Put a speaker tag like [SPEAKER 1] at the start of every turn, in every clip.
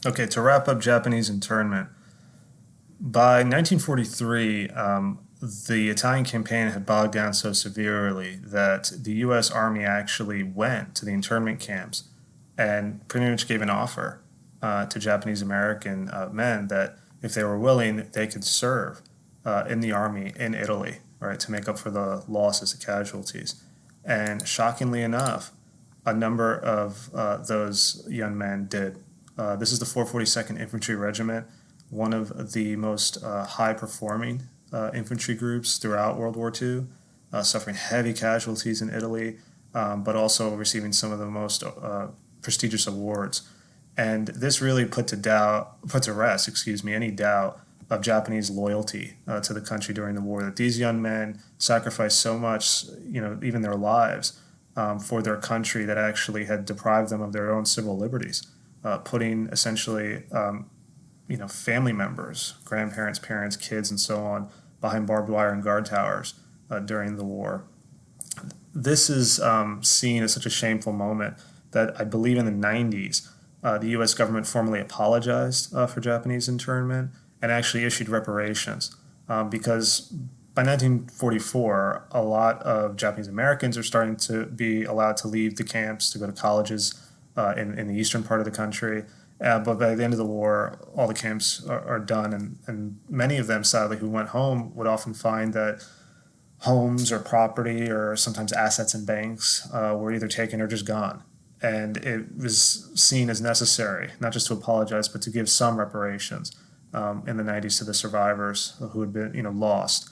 [SPEAKER 1] Okay, to wrap up Japanese internment, by 1943, the Italian campaign had bogged down so severely that the U.S. Army actually went to the internment camps and pretty much gave an offer to Japanese American men that if they were willing, they could serve in the army in Italy, right, to make up for the losses, the casualties. And shockingly enough, a number of those young men did. This is the 442nd Infantry Regiment, one of the most high performing infantry groups throughout World War II, suffering heavy casualties in Italy, but also receiving some of the most prestigious awards. And this really put to rest, excuse me, any doubt of Japanese loyalty to the country during the war. That these young men sacrificed so much, even their lives, for their country that actually had deprived them of their own civil liberties, putting essentially, family members, grandparents, parents, kids, and so on behind barbed wire and guard towers during the war. This is seen as such a shameful moment that I believe in the 90s, the U.S. government formally apologized for Japanese internment and actually issued reparations because by 1944, a lot of Japanese Americans are starting to be allowed to leave the camps to go to colleges in the eastern part of the country. But by the end of the war, all the camps are done, and many of them, sadly, who went home would often find that homes or property or sometimes assets in banks were either taken or just gone. And it was seen as necessary, not just to apologize, but to give some reparations in the 90s to the survivors who had been, lost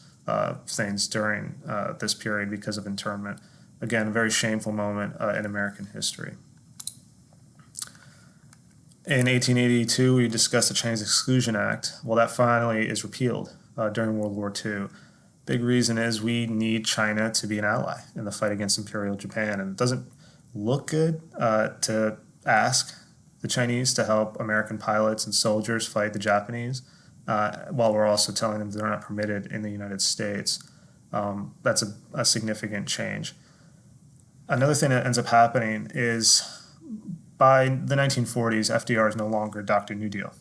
[SPEAKER 1] things during this period because of internment. Again, a very shameful moment in American history. In 1882, we discussed the Chinese Exclusion Act. Well, that finally is repealed during World War II. Big reason is we need China to be an ally in the fight against Imperial Japan. And it doesn't look good to ask the Chinese to help American pilots and soldiers fight the Japanese while we're also telling them they're not permitted in the United States. That's a significant change. Another thing that ends up happening is by the 1940s, FDR is no longer Dr. New Deal.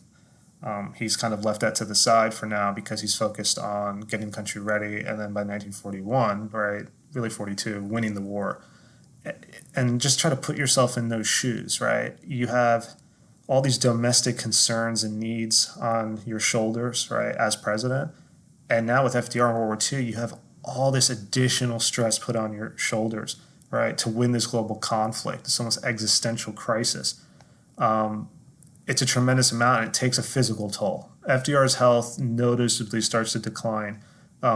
[SPEAKER 1] He's kind of left that to the side for now because he's focused on getting the country ready, and then by 1941, right, really 42, winning the war. And just try to put yourself in those shoes, right? You have all these domestic concerns and needs on your shoulders, right, as president. And now with FDR in World War II, you have all this additional stress put on your shoulders, right, to win this global conflict, this almost existential crisis. It's a tremendous amount, and it takes a physical toll. FDR's health noticeably starts to decline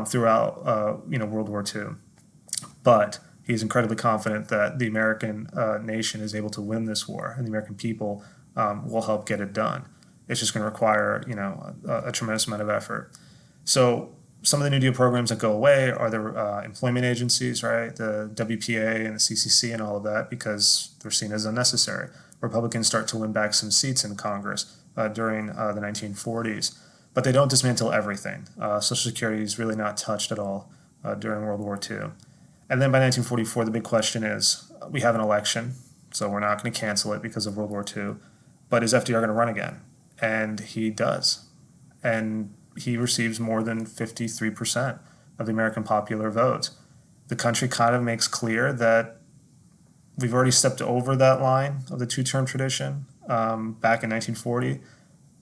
[SPEAKER 1] throughout, World War II, but he's incredibly confident that the American nation is able to win this war, and the American people will help get it done. It's just going to require, a tremendous amount of effort. So some of the New Deal programs that go away are the employment agencies, right? The WPA and the CCC and all of that, because they're seen as unnecessary. Republicans start to win back some seats in Congress during the 1940s, but they don't dismantle everything. Social Security is really not touched at all during World War II. And then by 1944, the big question is we have an election, so we're not going to cancel it because of World War II, but is FDR going to run again? And he does. And he receives more than 53% of the American popular vote. The country kind of makes clear that we've already stepped over that line of the two-term tradition back in 1940.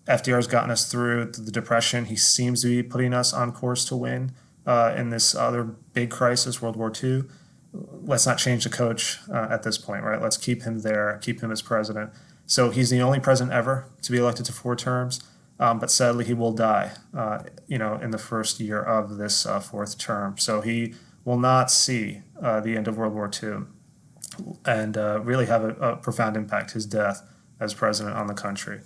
[SPEAKER 1] FDR's gotten us through the Depression. He seems to be putting us on course to win in this other big crisis, World War II. Let's not change the coach at this point, right? Let's keep him there, keep him as president. So he's the only president ever to be elected to 4 terms, but sadly he will die, in the first year of this fourth term. So he will not see the end of World War II and really have a profound impact, his death as president, on the country.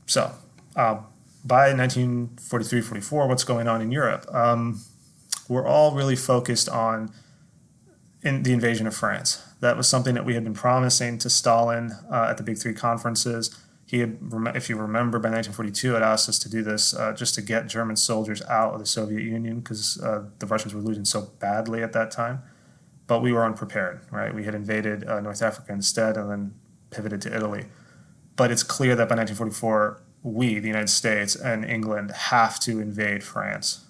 [SPEAKER 1] So by 1943-44, what's going on in Europe? We're all really focused on in the invasion of France. That was something that we had been promising to Stalin at the Big Three conferences. He had, if you remember, by 1942, had asked us to do this just to get German soldiers out of the Soviet Union because the Russians were losing so badly at that time. But we were unprepared, right? We had invaded North Africa instead and then pivoted to Italy. But it's clear that by 1944, we, the United States and England, have to invade France.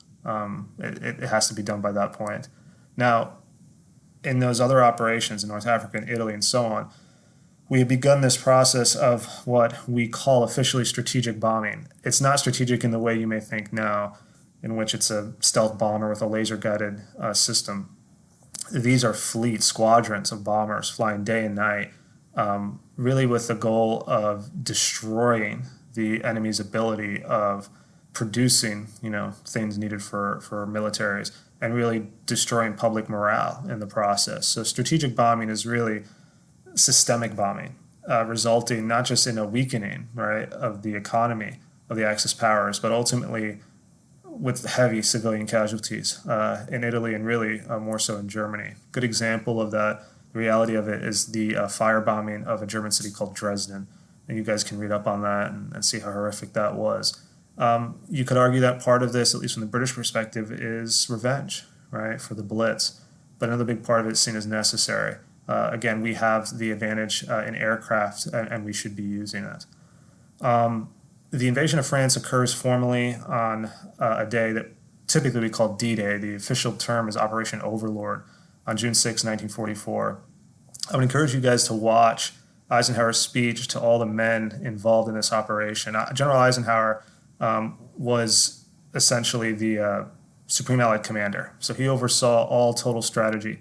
[SPEAKER 1] It has to be done by that point. Now, in those other operations in North Africa and Italy and so on, we have begun this process of what we call officially strategic bombing. It's not strategic in the way you may think now, in which it's a stealth bomber with a laser-guided system. These are fleet squadrons of bombers flying day and night, really with the goal of destroying the enemy's ability of producing, things needed for militaries, and really destroying public morale in the process. So strategic bombing is really systemic bombing, resulting not just in a weakening, right, of the economy of the Axis powers, but ultimately with heavy civilian casualties in Italy and really more so in Germany. Good example of that, the reality of it, is the firebombing of a German city called Dresden. And you guys can read up on that and see how horrific that was. You could argue that part of this, at least from the British perspective, is revenge, right, for the Blitz. But another big part of it is seen as necessary. Again, we have the advantage in aircraft, and we should be using it. The invasion of France occurs formally on a day that typically we call D-Day. The official term is Operation Overlord on June 6, 1944. I would encourage you guys to watch Eisenhower's speech to all the men involved in this operation. General Eisenhower was essentially the Supreme Allied Commander. So he oversaw all total strategy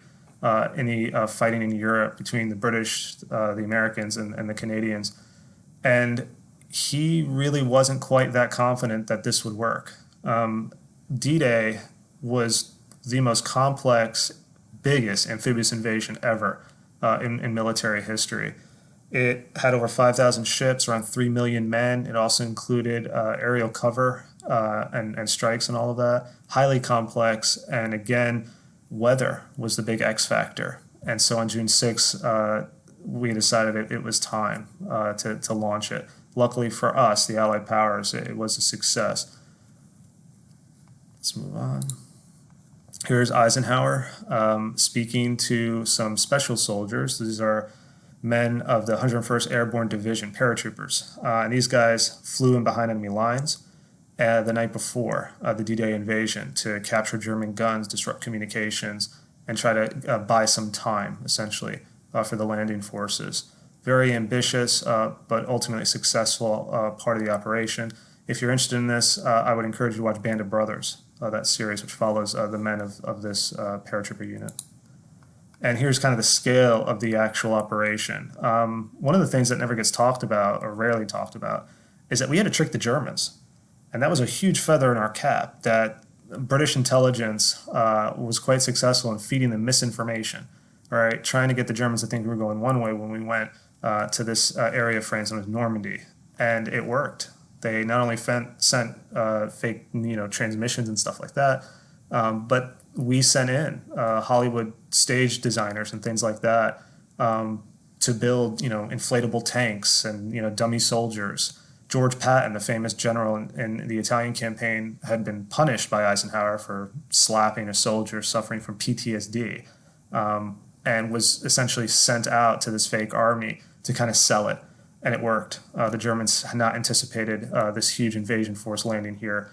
[SPEAKER 1] in the fighting in Europe between the British, the Americans, and the Canadians. And he really wasn't quite that confident that this would work. D-Day was the most complex, biggest amphibious invasion ever in military history. It had over 5,000 ships, around 3 million men. It also included aerial cover and strikes and all of that. Highly complex, and again, weather was the big X factor. And so on June 6, we decided it was time to launch it. Luckily for us, the Allied powers, it was a success. Let's move on. Here's Eisenhower speaking to some special soldiers. These are men of the 101st Airborne Division, paratroopers. And these guys flew in behind enemy lines the night before the D-Day invasion to capture German guns, disrupt communications, and try to buy some time, essentially, for the landing forces. Very ambitious, but ultimately successful part of the operation. If you're interested in this, I would encourage you to watch Band of Brothers, that series, which follows the men of this paratrooper unit. And here's kind of the scale of the actual operation. One of the things that never gets talked about, or rarely talked about, is that we had to trick the Germans. And that was a huge feather in our cap, that British intelligence was quite successful in feeding them misinformation, right? Trying to get the Germans to think we were going one way when we went to this area of France known as Normandy. And it worked. They not only sent fake transmissions and stuff like that, but we sent in Hollywood stage designers and things like that to build inflatable tanks and dummy soldiers. George Patton, the famous general in the Italian campaign, had been punished by Eisenhower for slapping a soldier suffering from PTSD, and was essentially sent out to this fake army to kind of sell it. And it worked. The Germans had not anticipated this huge invasion force landing here.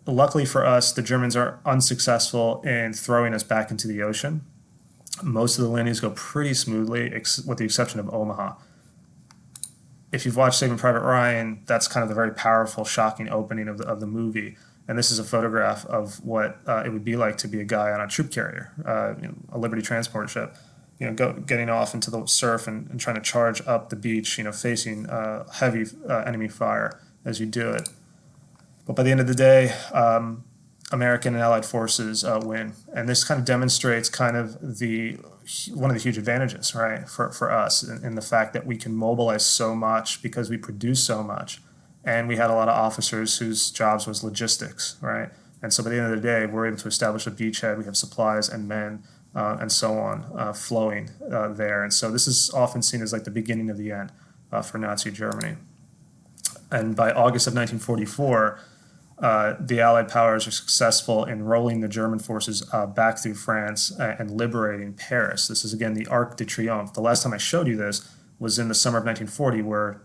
[SPEAKER 1] Luckily for us, the Germans are unsuccessful in throwing us back into the ocean. Most of the landings go pretty smoothly, with the exception of Omaha. If you've watched Saving Private Ryan, that's kind of the very powerful, shocking opening of the movie. And this is a photograph of what it would be like to be a guy on a troop carrier, a Liberty transport ship, getting off into the surf and trying to charge up the beach, facing heavy enemy fire as you do it. But by the end of the day, American and Allied forces win. And this kind of demonstrates kind of one of the huge advantages, right, for us in the fact that we can mobilize so much because we produce so much. And we had a lot of officers whose jobs was logistics, right? And so by the end of the day, we're able to establish a beachhead. We have supplies and men and so on flowing there. And so this is often seen as like the beginning of the end for Nazi Germany. And by August of 1944, the Allied powers are successful in rolling the German forces back through France and liberating Paris. This is, again, the Arc de Triomphe. The last time I showed you this was in the summer of 1940, where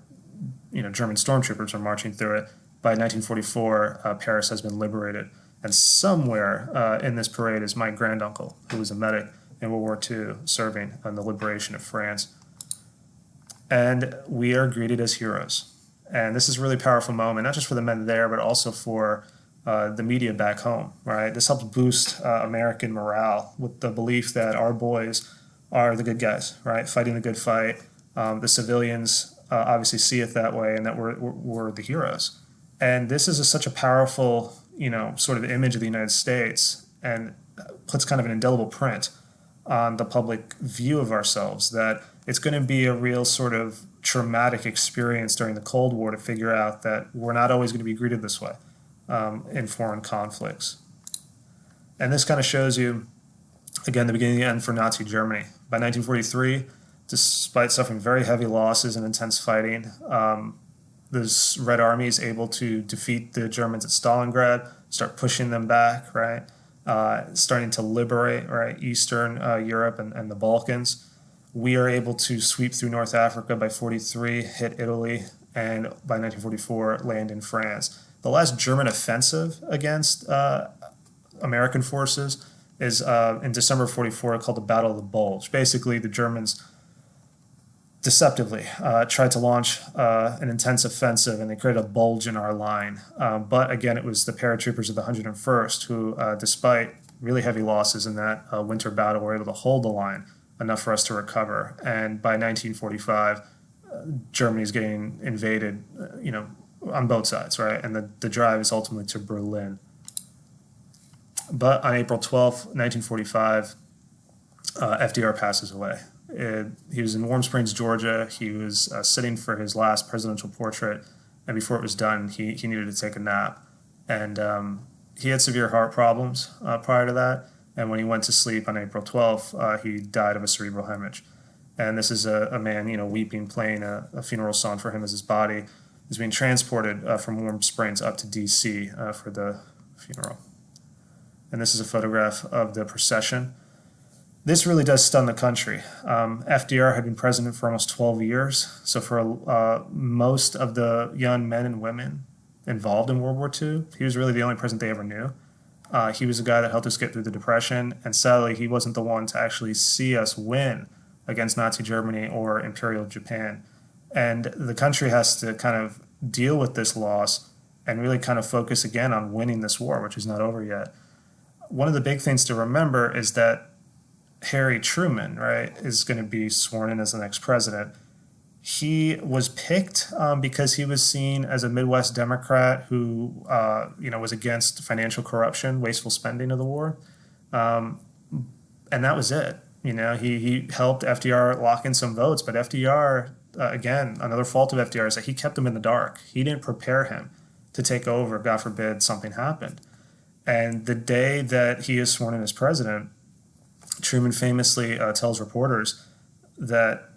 [SPEAKER 1] German stormtroopers are marching through it. By 1944, Paris has been liberated. And somewhere in this parade is my granduncle, who was a medic in World War II, serving on the liberation of France. And we are greeted as heroes. And this is a really powerful moment, not just for the men there, but also for the media back home, right? This helps boost American morale with the belief that our boys are the good guys, right? Fighting the good fight. The civilians obviously see it that way, and that we're the heroes. And this is such a powerful, sort of image of the United States, and puts kind of an indelible print on the public view of ourselves, that it's going to be a real sort of traumatic experience during the Cold War to figure out that we're not always going to be greeted this way in foreign conflicts. And this kind of shows you, again, the beginning and the end for Nazi Germany. By 1943, despite suffering very heavy losses and intense fighting, the Red Army is able to defeat the Germans at Stalingrad, start pushing them back, right? Starting to liberate, right, Eastern Europe and the Balkans. We are able to sweep through North Africa by 43, hit Italy, and by 1944 land in France. The last German offensive against American forces is in December of 44, called the Battle of the Bulge. Basically, the Germans deceptively tried to launch an intense offensive, and they created a bulge in our line. But again, it was the paratroopers of the 101st who, despite really heavy losses in that winter battle, were able to hold the line enough for us to recover. And by 1945, Germany is getting invaded, on both sides, right? And the drive is ultimately to Berlin. But on April 12th, 1945, FDR passes away. He was in Warm Springs, Georgia. He was sitting for his last presidential portrait, and before it was done, he needed to take a nap. And he had severe heart problems prior to that, and when he went to sleep on April 12th, he died of a cerebral hemorrhage. And this is a man, weeping, playing a funeral song for him as his body is being transported from Warm Springs up to D.C. For the funeral. And this is a photograph of the procession. This really does stun the country. FDR had been president for almost 12 years, so for most of the young men and women involved in World War II, he was really the only president they ever knew. He was the guy that helped us get through the Depression, and sadly, he wasn't the one to actually see us win against Nazi Germany or Imperial Japan. And the country has to kind of deal with this loss and really kind of focus again on winning this war, which is not over yet. One of the big things to remember is that Harry Truman, right, is going to be sworn in as the next president. He was picked because he was seen as a Midwest Democrat who, was against financial corruption, wasteful spending of the war. And that was it. He helped FDR lock in some votes, but FDR, again, another fault of FDR is that he kept him in the dark. He didn't prepare him to take over, God forbid something happened. And the day that he is sworn in as president, Truman famously tells reporters that,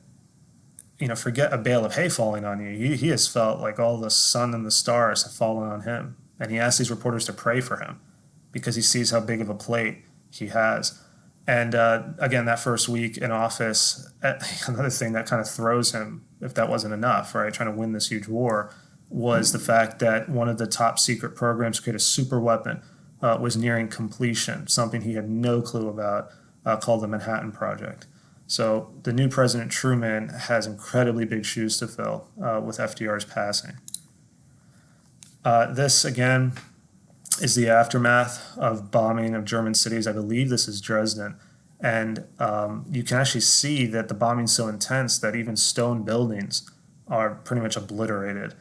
[SPEAKER 1] forget a bale of hay falling on you. He has felt like all the sun and the stars have fallen on him. And he asks these reporters to pray for him because he sees how big of a plate he has. And again, that first week in office, another thing that kind of throws him, if that wasn't enough, right, trying to win this huge war, was the fact that one of the top secret programs to create a super weapon was nearing completion, something he had no clue about, called the Manhattan Project. So the new President Truman has incredibly big shoes to fill with FDR's passing. This, again, is the aftermath of bombing of German cities. I believe this is Dresden. And you can actually see that the bombing's so intense that even stone buildings are pretty much obliterated.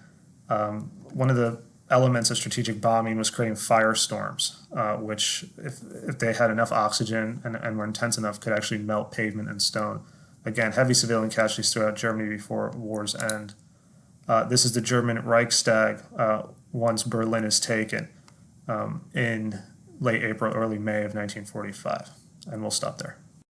[SPEAKER 1] One of the elements of strategic bombing was creating firestorms, which, if they had enough oxygen and were intense enough, could actually melt pavement and stone. Again, heavy civilian casualties throughout Germany before war's end. This is the German Reichstag once Berlin is taken in late April, early May of 1945. And we'll stop there.